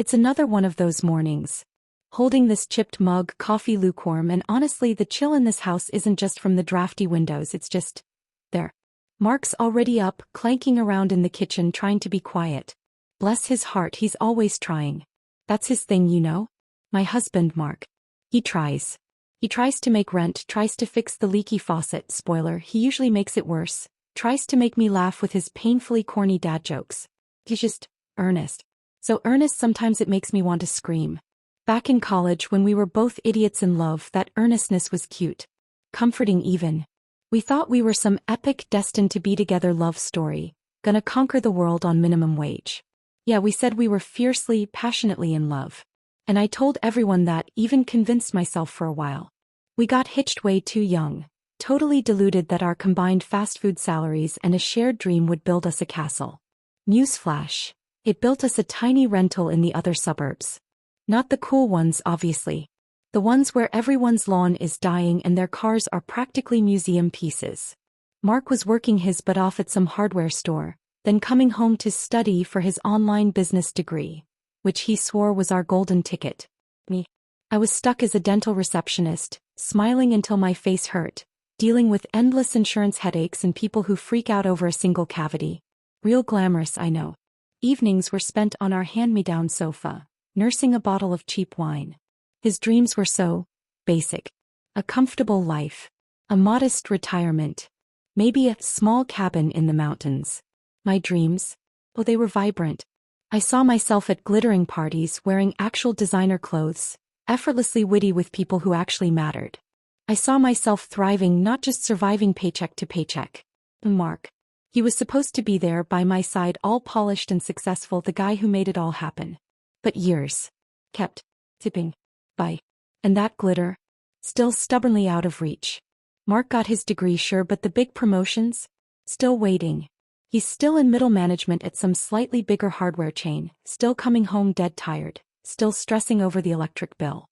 It's another one of those mornings. Holding this chipped mug, coffee lukewarm, and honestly the chill in this house isn't just from the drafty windows, it's just there. Mark's already up, clanking around in the kitchen trying to be quiet. Bless his heart, he's always trying. That's his thing, you know? My husband, Mark. He tries. He tries to make rent, tries to fix the leaky faucet, spoiler, he usually makes it worse, tries to make me laugh with his painfully corny dad jokes. He's just earnest. So earnest sometimes it makes me want to scream. Back in college when we were both idiots in love, that earnestness was cute. Comforting even. We thought we were some epic destined to be together love story, gonna conquer the world on minimum wage. Yeah, we said we were fiercely, passionately in love. And I told everyone that, even convinced myself for a while. We got hitched way too young, totally deluded that our combined fast food salaries and a shared dream would build us a castle. Newsflash. It built us a tiny rental in the other suburbs. Not the cool ones, obviously. The ones where everyone's lawn is dying and their cars are practically museum pieces. Mark was working his butt off at some hardware store, then coming home to study for his online business degree, which he swore was our golden ticket. Me. I was stuck as a dental receptionist, smiling until my face hurt, dealing with endless insurance headaches and people who freak out over a single cavity. Real glamorous, I know. Evenings were spent on our hand-me-down sofa, nursing a bottle of cheap wine. His dreams were so basic. A comfortable life. A modest retirement. Maybe a small cabin in the mountains. My dreams? Oh, they were vibrant. I saw myself at glittering parties wearing actual designer clothes, effortlessly witty with people who actually mattered. I saw myself thriving, not just surviving paycheck to paycheck. Mark. He was supposed to be there by my side, all polished and successful, the guy who made it all happen. But years kept tipping by. And that glitter? Still stubbornly out of reach. Mark got his degree, sure, but the big promotions? Still waiting. He's still in middle management at some slightly bigger hardware chain, still coming home dead tired, still stressing over the electric bill.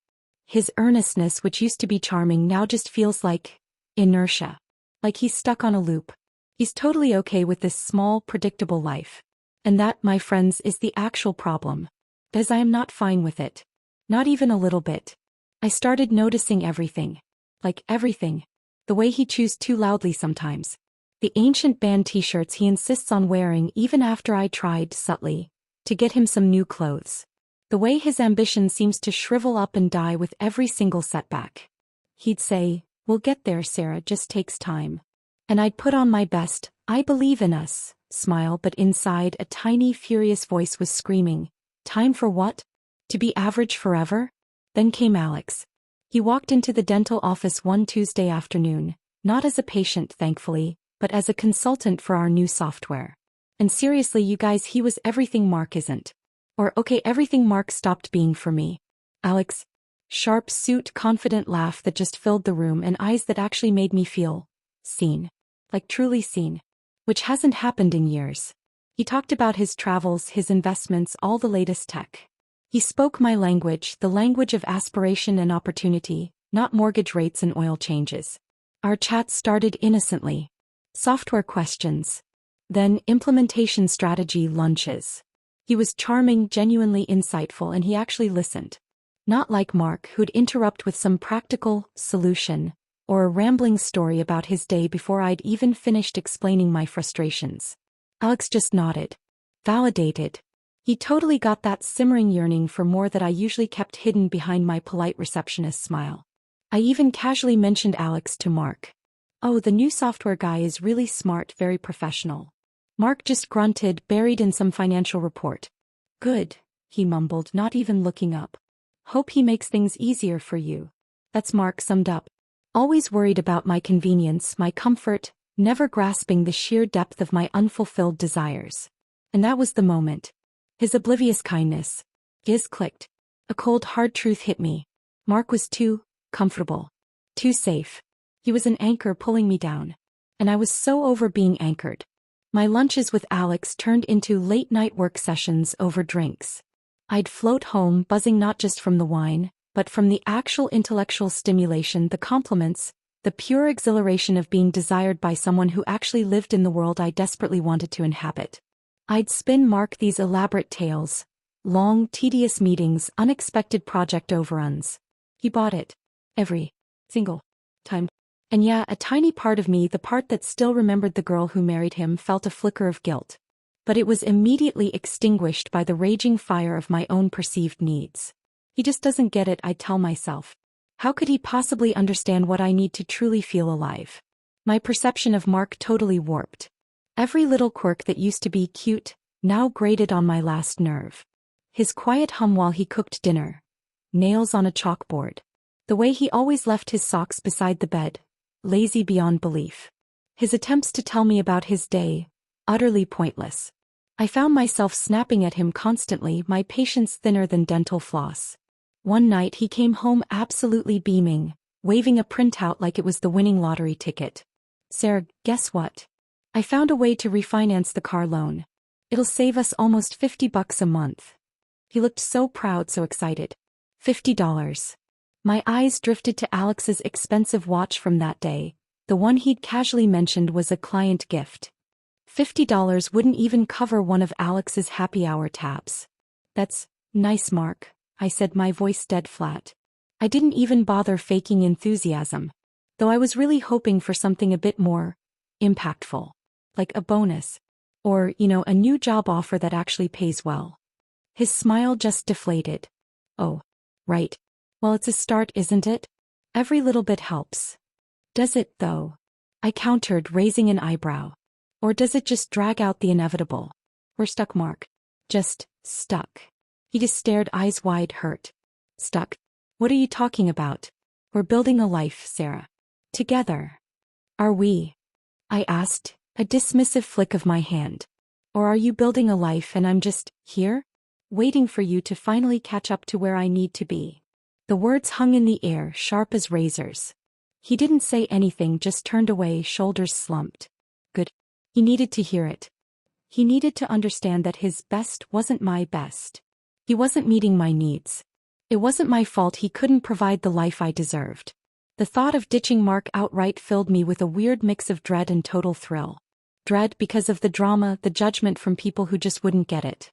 His earnestness, which used to be charming, now just feels like inertia. Like he's stuck on a loop. He's totally okay with this small, predictable life. And that, my friends, is the actual problem. As I am not fine with it. Not even a little bit. I started noticing everything. Like everything. The way he chews too loudly sometimes. The ancient band t-shirts he insists on wearing even after I tried, subtly, to get him some new clothes. The way his ambition seems to shrivel up and die with every single setback. He'd say, "We'll get there, Sarah, just takes time." And I'd put on my best, "I believe in us," smile, but inside a tiny furious voice was screaming, "Time for what? To be average forever?" Then came Alex. He walked into the dental office one Tuesday afternoon, not as a patient, thankfully, but as a consultant for our new software. And seriously, you guys, he was everything Mark isn't. Or okay, everything Mark stopped being for me. Alex. Sharp suit, confident laugh that just filled the room, and eyes that actually made me feel seen. Like truly seen. Which hasn't happened in years. He talked about his travels, his investments, all the latest tech. He spoke my language, the language of aspiration and opportunity, not mortgage rates and oil changes. Our chat started innocently. Software questions. Then implementation strategy lunches. He was charming, genuinely insightful, and he actually listened. Not like Mark, who'd interrupt with some practical solution, or a rambling story about his day before I'd even finished explaining my frustrations. Alex just nodded. Validated. He totally got that simmering yearning for more that I usually kept hidden behind my polite receptionist smile. I even casually mentioned Alex to Mark. "Oh, the new software guy is really smart, very professional." Mark just grunted, buried in some financial report. "Good," he mumbled, not even looking up. "Hope he makes things easier for you." That's Mark summed up. Always worried about my convenience, my comfort, never grasping the sheer depth of my unfulfilled desires. And that was the moment. His oblivious kindness. His clicked. A cold, hard truth hit me. Mark was too comfortable. Too safe. He was an anchor pulling me down. And I was so over being anchored. My lunches with Alex turned into late-night work sessions over drinks. I'd float home buzzing not just from the wine, but from the actual intellectual stimulation, the compliments, the pure exhilaration of being desired by someone who actually lived in the world I desperately wanted to inhabit. I'd spin Mark these elaborate tales, Long, tedious meetings, unexpected project overruns. He bought it. Every single time. And yeah, a tiny part of me, the part that still remembered the girl who married him, felt a flicker of guilt. But it was immediately extinguished by the raging fire of my own perceived needs. He just doesn't get it, I tell myself. How could he possibly understand what I need to truly feel alive? My perception of Mark totally warped. Every little quirk that used to be cute, now grated on my last nerve. His quiet hum while he cooked dinner. Nails on a chalkboard. The way he always left his socks beside the bed. Lazy beyond belief. His attempts to tell me about his day. Utterly pointless. I found myself snapping at him constantly, my patience thinner than dental floss. One night he came home absolutely beaming, waving a printout like it was the winning lottery ticket. "Sarah, guess what? I found a way to refinance the car loan. It'll save us almost $50 a month." He looked so proud, so excited. $50. My eyes drifted to Alex's expensive watch from that day. The one he'd casually mentioned was a client gift. $50 wouldn't even cover one of Alex's happy hour taps. "That's nice, Mark," I said, my voice dead flat. I didn't even bother faking enthusiasm, though I was really hoping for something a bit more impactful, like a bonus, or, a new job offer that actually pays well. His smile just deflated. "Oh, right. Well, it's a start, isn't it? Every little bit helps." "Does it, though?" I countered, raising an eyebrow. "Or does it just drag out the inevitable?" "We're stuck, Mark." "Just stuck." He just stared, eyes wide, hurt. "Stuck? What are you talking about? We're building a life, Sarah. Together." "Are we?" I asked, a dismissive flick of my hand. "Or are you building a life and I'm just here, waiting for you to finally catch up to where I need to be?" The words hung in the air, sharp as razors. He didn't say anything, just turned away, shoulders slumped. Good. He needed to hear it. He needed to understand that his best wasn't my best. He wasn't meeting my needs. It wasn't my fault he couldn't provide the life I deserved. The thought of ditching Mark outright filled me with a weird mix of dread and total thrill. Dread because of the drama, the judgment from people who just wouldn't get it.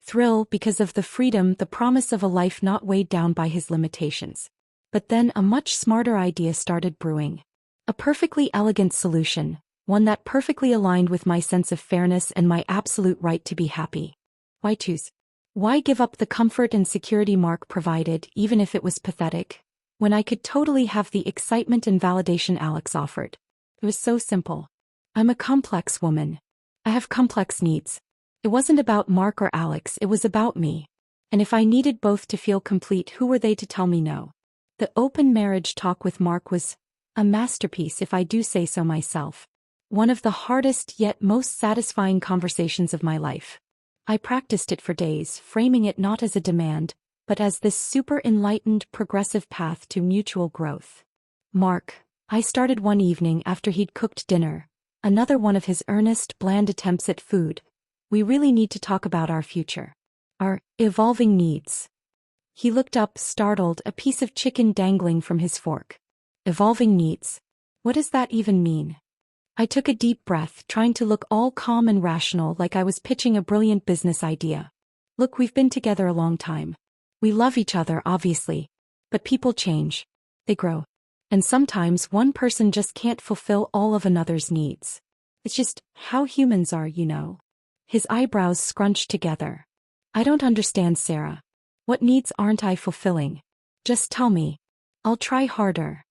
Thrill because of the freedom, the promise of a life not weighed down by his limitations. But then a much smarter idea started brewing. A perfectly elegant solution, one that perfectly aligned with my sense of fairness and my absolute right to be happy. Why choose? Why give up the comfort and security Mark provided, even if it was pathetic, when I could totally have the excitement and validation Alex offered? It was so simple. I'm a complex woman. I have complex needs. It wasn't about Mark or Alex, it was about me. And if I needed both to feel complete, who were they to tell me no? The open marriage talk with Mark was a masterpiece, if I do say so myself. One of the hardest yet most satisfying conversations of my life. I practiced it for days, framing it not as a demand, but as this super enlightened, progressive path to mutual growth. "Mark," I started one evening after he'd cooked dinner, another one of his earnest, bland attempts at food. "We really need to talk about our future. Our evolving needs." He looked up, startled, a piece of chicken dangling from his fork. "Evolving needs? What does that even mean?" I took a deep breath, trying to look all calm and rational, like I was pitching a brilliant business idea. "Look, we've been together a long time. We love each other, obviously. But people change. They grow. And sometimes one person just can't fulfill all of another's needs. It's just how humans are, His eyebrows scrunched together. "I don't understand, Sarah. What needs aren't I fulfilling? Just tell me. I'll try harder."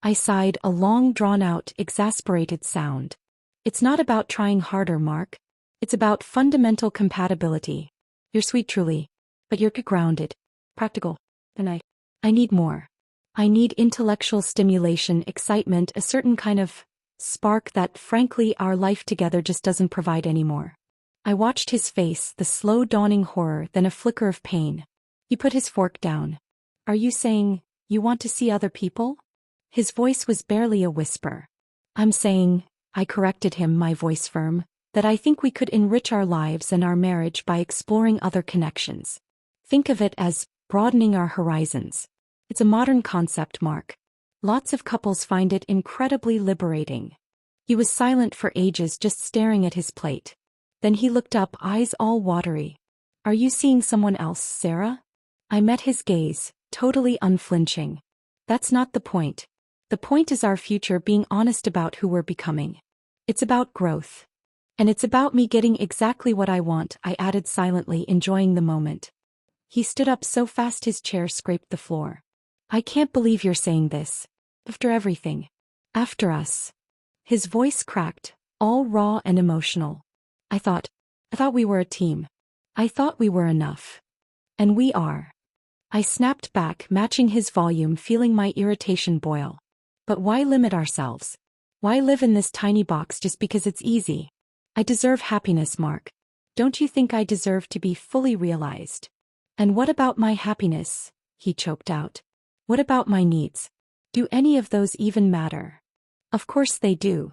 I sighed, a long, drawn-out, exasperated sound. "It's not about trying harder, Mark. It's about fundamental compatibility. You're sweet, truly. But you're grounded. Practical. And I need more. I need intellectual stimulation, excitement, a certain kind of spark that, frankly, our life together just doesn't provide anymore." I watched his face, the slow dawning horror, then a flicker of pain. He put his fork down. "Are you saying you want to see other people?" His voice was barely a whisper. "I'm saying," I corrected him, my voice firm, "that I think we could enrich our lives and our marriage by exploring other connections. Think of it as broadening our horizons. It's a modern concept, Mark. Lots of couples find it incredibly liberating." He was silent for ages, just staring at his plate. Then he looked up, eyes all watery. Are you seeing someone else, Sarah? I met his gaze, totally unflinching. That's not the point. The point is our future being honest about who we're becoming. It's about growth. And it's about me getting exactly what I want, I added silently, enjoying the moment. He stood up so fast his chair scraped the floor. I can't believe you're saying this. After everything. After us. His voice cracked, all raw and emotional. I thought we were a team. I thought we were enough. And we are. I snapped back, matching his volume, feeling my irritation boil. But why limit ourselves? Why live in this tiny box just because it's easy? I deserve happiness, Mark. Don't you think I deserve to be fully realized? And what about my happiness? He choked out. What about my needs? Do any of those even matter? Of course they do.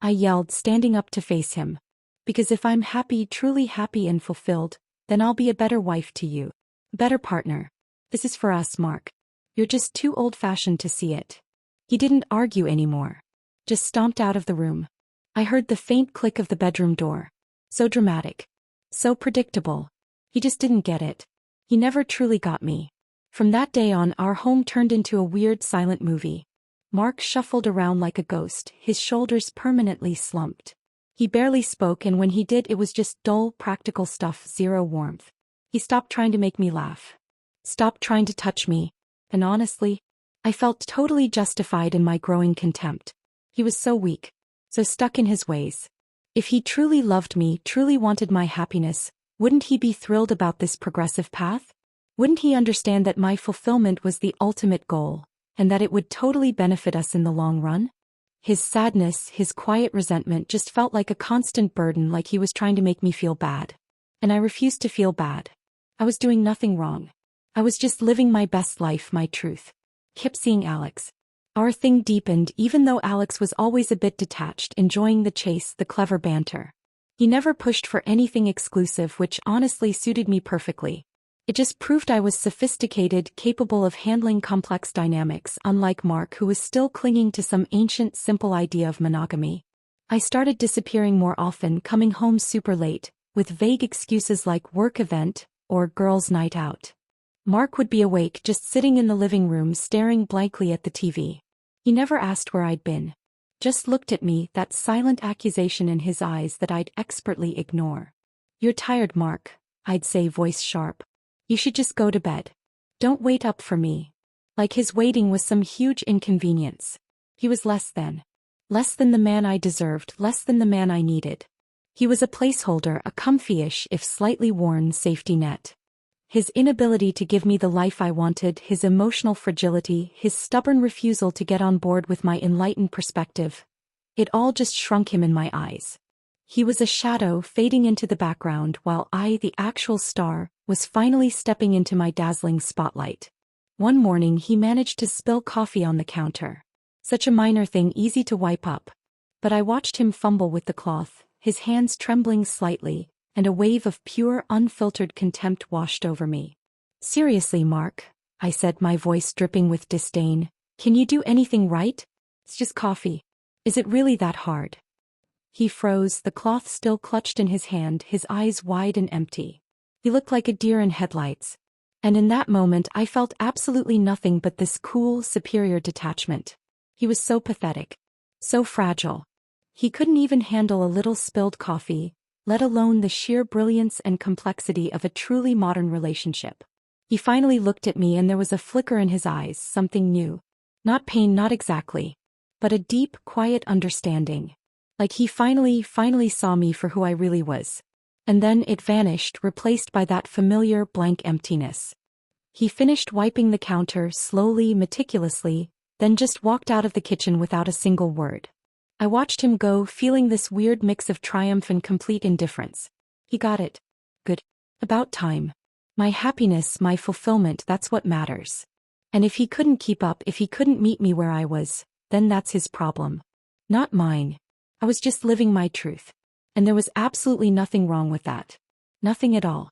I yelled, standing up to face him. Because if I'm happy, truly happy and fulfilled, then I'll be a better wife to you. A better partner. This is for us, Mark. You're just too old-fashioned to see it. He didn't argue anymore. Just stomped out of the room. I heard the faint click of the bedroom door. So dramatic. So predictable. He just didn't get it. He never truly got me. From that day on, our home turned into a weird silent movie. Mark shuffled around like a ghost, his shoulders permanently slumped. He barely spoke, and when he did, it was just dull, practical stuff, zero warmth. He stopped trying to make me laugh. Stopped trying to touch me. And honestly, I felt totally justified in my growing contempt. He was so weak. So stuck in his ways. If he truly loved me, truly wanted my happiness, wouldn't he be thrilled about this progressive path? Wouldn't he understand that my fulfillment was the ultimate goal, and that it would totally benefit us in the long run? His sadness, his quiet resentment just felt like a constant burden, like he was trying to make me feel bad. And I refused to feel bad. I was doing nothing wrong. I was just living my best life, my truth. Kept seeing Alex. Our thing deepened, even though Alex was always a bit detached, enjoying the chase, the clever banter. He never pushed for anything exclusive, which honestly suited me perfectly. It just proved I was sophisticated, capable of handling complex dynamics, unlike Mark, who was still clinging to some ancient, simple idea of monogamy. I started disappearing more often, coming home super late, with vague excuses like work event or girls' night out. Mark would be awake, just sitting in the living room, staring blankly at the TV. He never asked where I'd been. Just looked at me, that silent accusation in his eyes that I'd expertly ignore. You're tired, Mark, I'd say, voice sharp. You should just go to bed. Don't wait up for me. Like his waiting was some huge inconvenience. He was less than the man I deserved, less than the man I needed. He was a placeholder, a comfy-ish, if slightly worn, safety net. His inability to give me the life I wanted, his emotional fragility, his stubborn refusal to get on board with my enlightened perspective. It all just shrunk him in my eyes. He was a shadow fading into the background, while I, the actual star, was finally stepping into my dazzling spotlight. One morning he managed to spill coffee on the counter. Such a minor thing, easy to wipe up. But I watched him fumble with the cloth, his hands trembling slightly, and a wave of pure, unfiltered contempt washed over me. Seriously, Mark, I said, my voice dripping with disdain. Can you do anything right? It's just coffee. Is it really that hard? He froze, the cloth still clutched in his hand, his eyes wide and empty. He looked like a deer in headlights. And in that moment I felt absolutely nothing but this cool, superior detachment. He was so pathetic. So fragile. He couldn't even handle a little spilled coffee, let alone the sheer brilliance and complexity of a truly modern relationship. He finally looked at me, and there was a flicker in his eyes, something new. Not pain, not exactly. But a deep, quiet understanding. Like he finally saw me for who I really was. And then it vanished, replaced by that familiar blank emptiness. He finished wiping the counter slowly, meticulously, then just walked out of the kitchen without a single word. I watched him go, feeling this weird mix of triumph and complete indifference. He got it. Good. About time. My happiness, my fulfillment, that's what matters. And if he couldn't keep up, if he couldn't meet me where I was, then that's his problem. Not mine. I was just living my truth. And there was absolutely nothing wrong with that. Nothing at all.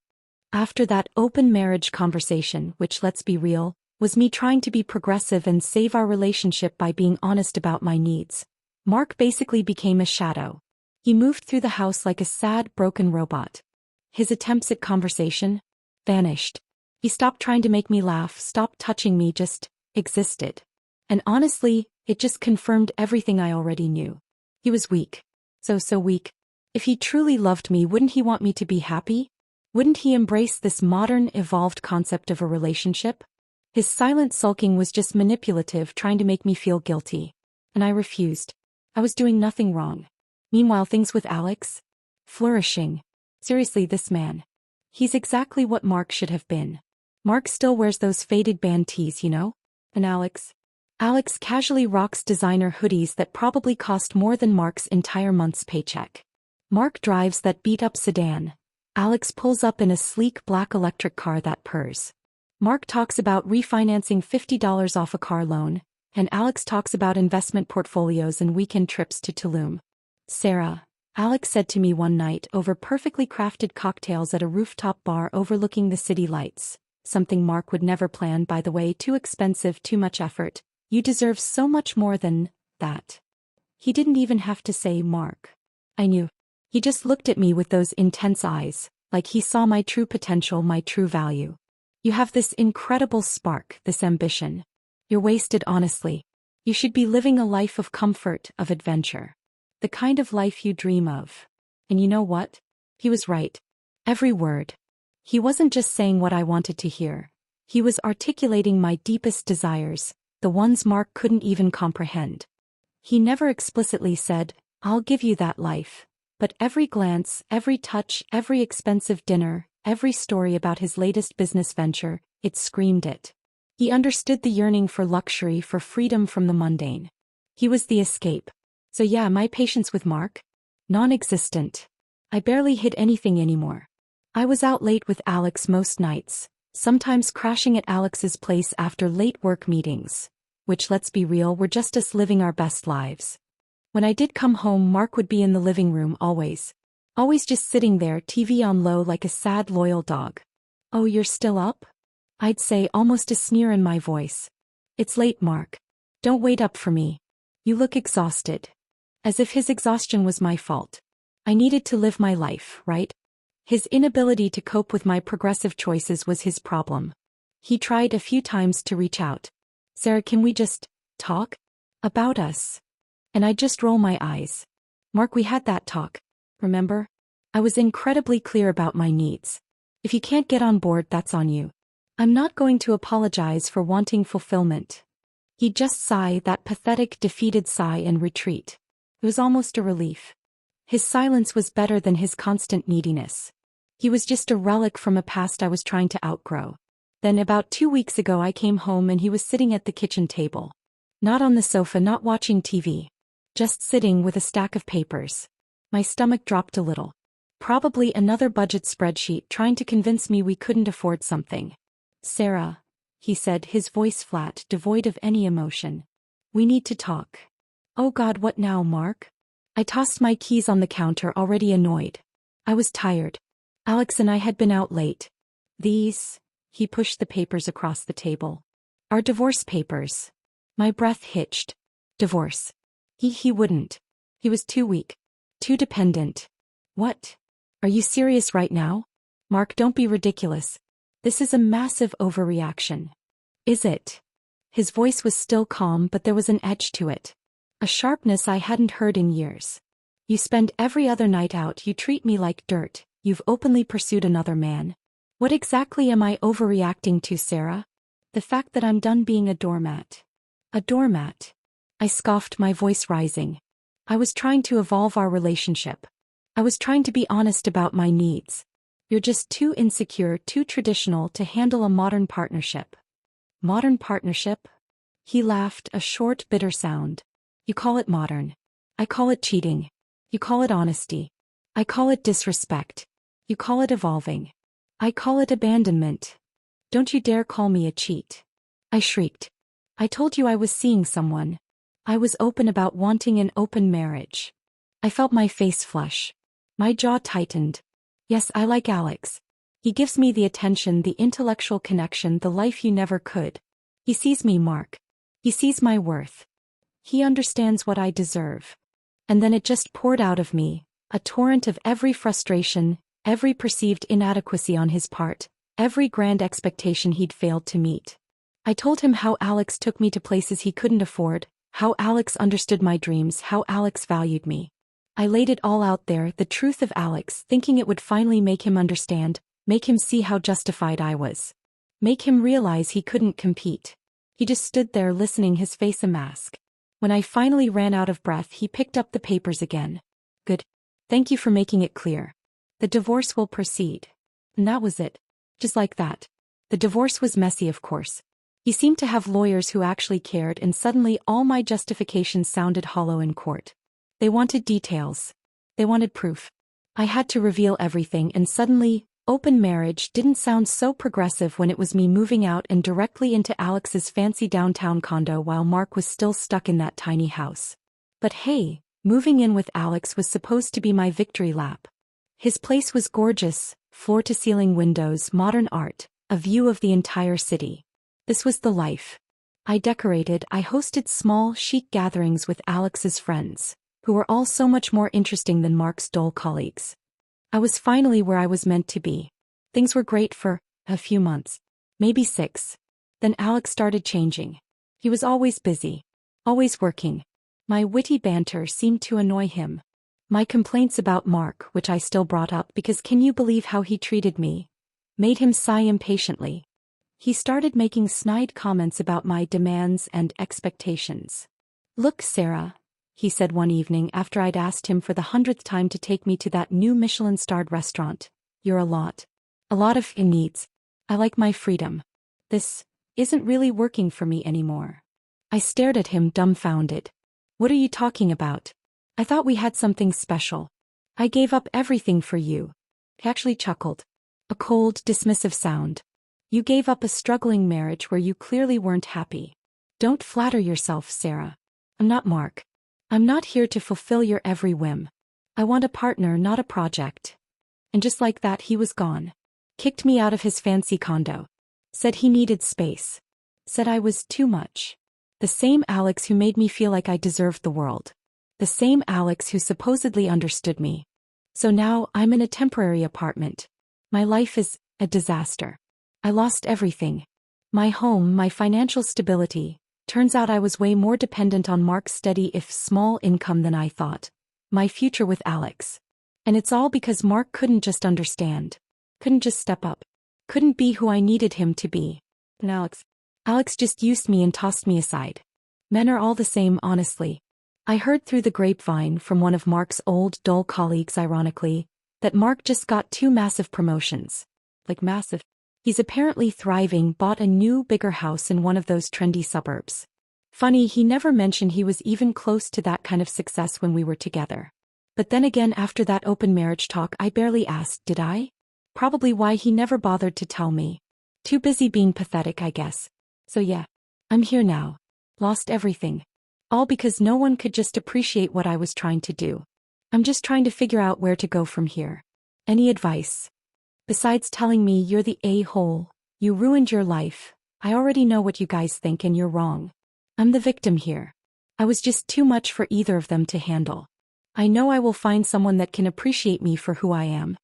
After that open marriage conversation, which, let's be real, was me trying to be progressive and save our relationship by being honest about my needs, Mark basically became a shadow. He moved through the house like a sad, broken robot. His attempts at conversation vanished. He stopped trying to make me laugh, stopped touching me, just existed. And honestly, it just confirmed everything I already knew. He was weak. So weak. If he truly loved me, wouldn't he want me to be happy? Wouldn't he embrace this modern, evolved concept of a relationship? His silent sulking was just manipulative, trying to make me feel guilty. And I refused. I was doing nothing wrong. Meanwhile, things with Alex? Flourishing. Seriously, this man. He's exactly what Mark should have been. Mark still wears those faded band tees, you know? And Alex casually rocks designer hoodies that probably cost more than Mark's entire month's paycheck. Mark drives that beat-up sedan. Alex pulls up in a sleek black electric car that purrs. Mark talks about refinancing $50 off a car loan, and Alex talks about investment portfolios and weekend trips to Tulum. Sarah, Alex said to me one night over perfectly crafted cocktails at a rooftop bar overlooking the city lights. Something Mark would never plan, by the way, too expensive, too much effort. You deserve so much more than that. He didn't even have to say Mark. I knew. He just looked at me with those intense eyes, like he saw my true potential, my true value. You have this incredible spark, this ambition. You're wasted, honestly. You should be living a life of comfort, of adventure. The kind of life you dream of. And you know what? He was right. Every word. He wasn't just saying what I wanted to hear. He was articulating my deepest desires, the ones Mark couldn't even comprehend. He never explicitly said, "I'll give you that life." But every glance, every touch, every expensive dinner, every story about his latest business venture, it screamed it. He understood the yearning for luxury, for freedom from the mundane. He was the escape. So yeah, my patience with Mark? Non-existent. I barely hid anything anymore. I was out late with Alex most nights, sometimes crashing at Alex's place after late work meetings, which, let's be real, were just us living our best lives. When I did come home, Mark would be in the living room always. Always just sitting there, TV on low like a sad, loyal dog. "Oh, you're still up?" I'd say, almost a sneer in my voice. "It's late, Mark. Don't wait up for me. You look exhausted." As if his exhaustion was my fault. I needed to live my life, right? His inability to cope with my progressive choices was his problem. He tried a few times to reach out. "Sarah, can we just talk? About us?" And I'd just roll my eyes. "Mark, we had that talk. Remember? I was incredibly clear about my needs. If you can't get on board, that's on you. I'm not going to apologize for wanting fulfillment." He'd just sigh, that pathetic, defeated sigh, and retreat. It was almost a relief. His silence was better than his constant neediness. He was just a relic from a past I was trying to outgrow. Then about 2 weeks ago I came home and he was sitting at the kitchen table. Not on the sofa, not watching TV. Just sitting with a stack of papers. My stomach dropped a little. Probably another budget spreadsheet trying to convince me we couldn't afford something. "Sarah," he said, his voice flat, devoid of any emotion. "We need to talk." "Oh God, what now, Mark?" I tossed my keys on the counter, already annoyed. I was tired. Alex and I had been out late. "These," he pushed the papers across the table, "are divorce papers." My breath hitched. Divorce. He wouldn't. He was too weak. Too dependent. "What? Are you serious right now?" "Mark, don't be ridiculous. This is a massive overreaction." "Is it?" His voice was still calm, but there was an edge to it. A sharpness I hadn't heard in years. "You spend every other night out, you treat me like dirt, you've openly pursued another man. What exactly am I overreacting to, Sarah? The fact that I'm done being a doormat." "A doormat?" I scoffed, my voice rising. "I was trying to evolve our relationship. I was trying to be honest about my needs. You're just too insecure, too traditional to handle a modern partnership." "Modern partnership?" He laughed, a short, bitter sound. "You call it modern. I call it cheating. You call it honesty. I call it disrespect. You call it evolving. I call it abandonment. Don't you dare call me a cheat." I shrieked. "I told you I was seeing someone. I was open about wanting an open marriage." I felt my face flush. My jaw tightened. "Yes, I like Alex. He gives me the attention, the intellectual connection, the life you never could. He sees me, Mark. He sees my worth. He understands what I deserve." And then it just poured out of me, a torrent of every frustration, every perceived inadequacy on his part, every grand expectation he'd failed to meet. I told him how Alex took me to places he couldn't afford, how Alex understood my dreams, how Alex valued me. I laid it all out there, the truth of Alex, thinking it would finally make him understand, make him see how justified I was. Make him realize he couldn't compete. He just stood there listening, his face a mask. When I finally ran out of breath, he picked up the papers again. Good. Thank you for making it clear. The divorce will proceed. And that was it. Just like that. The divorce was messy, of course. He seemed to have lawyers who actually cared, and suddenly all my justifications sounded hollow in court. They wanted details. They wanted proof. I had to reveal everything, and suddenly, open marriage didn't sound so progressive when it was me moving out and directly into Alex's fancy downtown condo while Mark was still stuck in that tiny house. But hey, moving in with Alex was supposed to be my victory lap. His place was gorgeous, floor-to-ceiling windows, modern art, a view of the entire city. This was the life. I decorated, I hosted small, chic gatherings with Alex's friends, who were all so much more interesting than Mark's dull colleagues. I was finally where I was meant to be. Things were great for a few months, maybe 6. Then Alex started changing. He was always busy, always working. My witty banter seemed to annoy him. My complaints about Mark, which I still brought up because can you believe how he treated me, made him sigh impatiently. He started making snide comments about my demands and expectations. Look, Sarah, he said one evening after I'd asked him for the 100th time to take me to that new Michelin-starred restaurant. You're a lot of needs. I like my freedom. This isn't really working for me anymore. I stared at him dumbfounded. What are you talking about? I thought we had something special. I gave up everything for you. He actually chuckled. A cold, dismissive sound. You gave up a struggling marriage where you clearly weren't happy. Don't flatter yourself, Sarah. I'm not Mark. I'm not here to fulfill your every whim. I want a partner, not a project. And just like that, he was gone. Kicked me out of his fancy condo. Said he needed space. Said I was too much. The same Alex who made me feel like I deserved the world. The same Alex who supposedly understood me. So now I'm in a temporary apartment. My life is a disaster. I lost everything. My home, my financial stability. Turns out I was way more dependent on Mark's steady if small income than I thought. My future with Alex. And it's all because Mark couldn't just understand. Couldn't just step up. Couldn't be who I needed him to be. And Alex just used me and tossed me aside. Men are all the same, honestly. I heard through the grapevine from one of Mark's old, dull colleagues, ironically, that Mark just got 2 massive promotions. Like massive. He's apparently thriving, bought a new, bigger house in one of those trendy suburbs. Funny, he never mentioned he was even close to that kind of success when we were together. But then again, after that open marriage talk, I barely asked, did I? Probably why he never bothered to tell me. Too busy being pathetic, I guess. So yeah, I'm here now. Lost everything. All because no one could just appreciate what I was trying to do. I'm just trying to figure out where to go from here. Any advice? Besides telling me you're the a-hole, you ruined your life, I already know what you guys think and you're wrong. I'm the victim here. I was just too much for either of them to handle. I know I will find someone that can appreciate me for who I am.